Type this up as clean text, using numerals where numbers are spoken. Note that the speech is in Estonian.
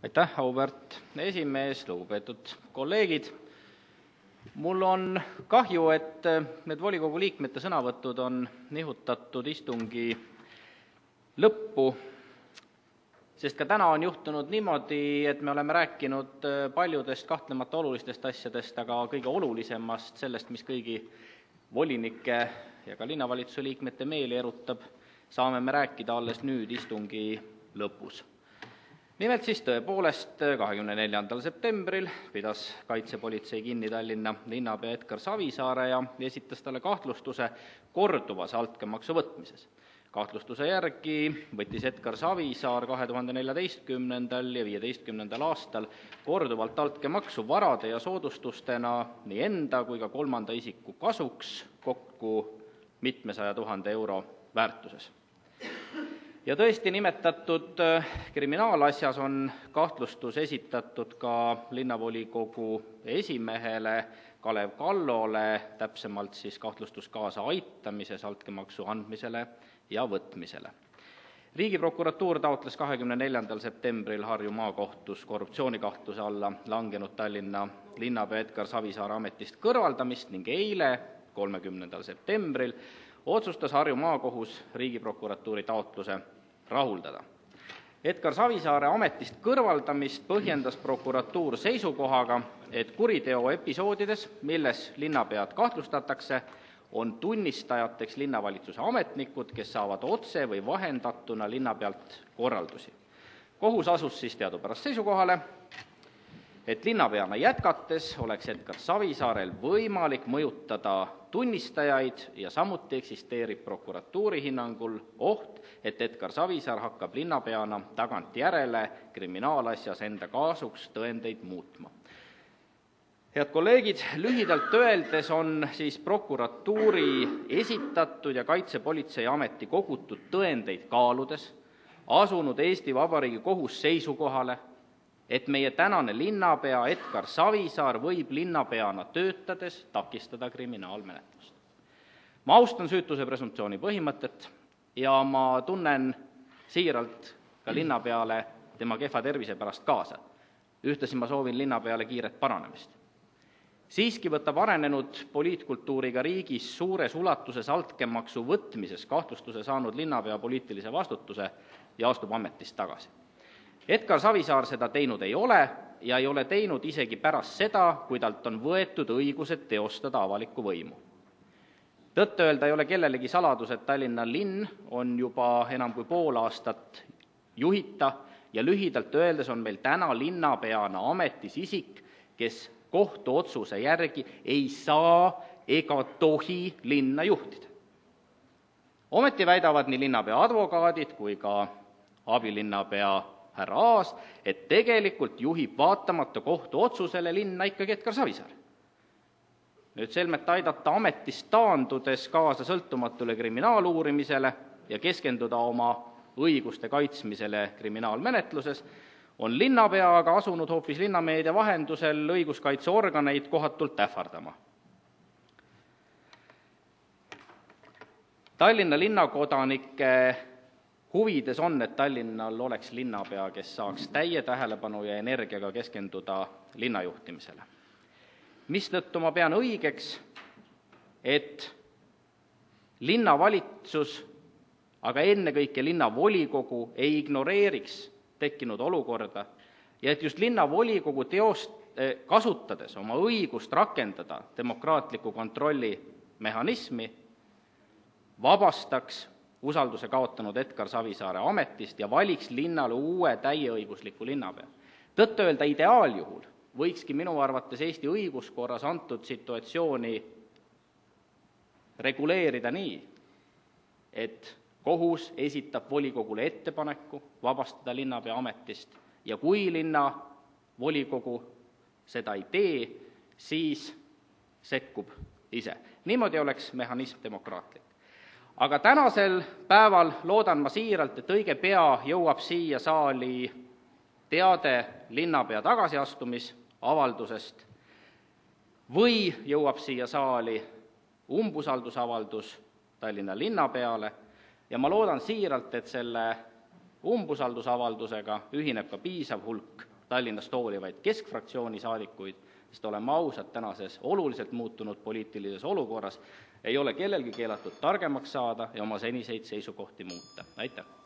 Aitäh, auväärt esimees, lugupeetud kolleegid! Mul on kahju, et need volikogu liikmete sõnavõtud on nihutatud istungi lõppu, sest ka täna on juhtunud niimoodi, et me oleme rääkinud paljudest kahtlemata olulistest asjadest, aga kõige olulisemast, sellest, mis kõigi volinike ja ka linnavalitsuse liikmete meeli erutab, saame me rääkida alles nüüd istungi lõpus. Nimelt siis tõepoolest 24. septembril pidas kaitsepolitsei kinni Tallinna linnapea Edgar Savisaare ja esitas talle kahtlustuse korduvas altkäemaksu võtmises. Kahtlustuse järgi võttis Edgar Savisaar 2014. ja 2015. aastal korduvalt altkäemaksu varade ja soodustustena nii enda kui ka kolmanda isiku kasuks kokku mitmesaja 000 euro väärtuses. Ja tõesti nimetatud kriminaalasjas on kahtlustus esitatud ka linnavolikogu esimehele Kalev Kallole, täpsemalt siis kahtlustus kaasa aitamises altkäemaksu andmisele ja võtmisele. Riigiprokuratuur taotles 24. septembril Harju Maakohtus korruptsioonikahtluse alla langenud Tallinna linnapea Edgar Savisaare ametist kõrvaldamist ning eile, 30. septembril, otsustas Harju Maakohus Riigiprokuratuuri taotluse rahuldada. Edgar Savisaare ametist kõrvaldamist põhjendas prokuratuur seisukohaga, et kuriteo episoodides, milles linnapead kahtlustatakse, on tunnistajateks linnavalitsuse ametnikud, kes saavad otse või vahendatuna linnapealt korraldusi. Kohus asus siis teadupärast seisukohale, et linnapeana jätkates oleks Edgar Savisaarel võimalik mõjutada tunnistajaid ja samuti eksisteerib prokuratuuri hinnangul oht, et Edgar Savisaar hakkab linnapeana tagantjärele kriminaalasjas enda kaasuks tõendeid muutma. Head kolleegid, lühidalt öeldes on siis prokuratuuri esitatud ja Kaitsepolitseiameti kogutud tõendeid kaaludes asunud Eesti Vabariigi kohus seisukohale, et meie tänane linnapea Edgar Savisaar võib linnapeana töötades takistada kriminaalmenetlust. Ma austan süütuse presumptsiooni põhimõtet ja ma tunnen siiralt ka linnapeale tema kehva tervise pärast kaasa. Ühtlasi ma soovin linnapeale kiiret paranemist. Siiski võtab arenenud poliitkultuuriga riigis suures ulatuses altkäemaksu võtmises kahtlustuse saanud linnapea poliitilise vastutuse ja astub ametist tagasi. Edgar Savisaar seda teinud ei ole ja ei ole teinud isegi pärast seda, kui talt on võetud õigused teostada avalikku võimu. Tõtt-öelda ei ole kellelegi saladus, et Tallinna linn on juba enam kui pool aastat juhita ja lühidalt öeldes on meil täna linnapeana ametis isik, kes kohtuotsuse järgi ei saa ega tohi linna juhtida. Ometi väidavad nii linnapea advokaadid kui ka abilinnapea härra Aas, et tegelikult juhib vaatamata kohtuotsusele linna ikkagi Edgar Savisaar. Nüüd selmet aidata ametist taandudes kaasa sõltumatule kriminaaluurimisele ja keskenduda oma õiguste kaitsmisele kriminaalmenetluses, on linnapea aga asunud hoopis linnameedia vahendusel õiguskaitseorganeid kohatult ähvardama. Tallinna linnakodanike huvides on, et Tallinnal oleks linnapea, kes saaks täie tähelepanu ja energiaga keskenduda linnajuhtimisele. Mistõttu ma pean õigeks, et linnavalitsus, aga ennekõike linnavolikogu ei ignoreeriks tekkinud olukorda ja et just linnavolikogu kasutades oma õigust rakendada demokraatliku kontrolli mehhanismi, vabastaks usalduse kaotanud Edgar Savisaare ametist ja valiks linnale uue täieõigusliku linnapea. Tõtt-öelda ideaaljuhul võikski minu arvates Eesti õiguskorras antud situatsiooni reguleerida nii, et kohus esitab volikogule ettepaneku vabastada linnapea ametist ja kui linnavolikogu seda ei tee, siis sekkub ise. Niimoodi oleks mehhanism demokraatlik. Aga tänasel päeval loodan ma siiralt, et õige pea jõuab siia saali teade linnapea tagasiastumisavaldusest või jõuab siia saali umbusaldusavaldus Tallinna linnapeale ja ma loodan siiralt, et selle umbusaldusavaldusega ühineb ka piisav hulk Tallinnast hoolivaid keskfraktsiooni saadikuid, sest oleme ausad, tänases oluliselt muutunud poliitilises olukorras ei ole kellelgi keelatud targemaks saada ja oma seniseid seisukohti muuta. Aitäh!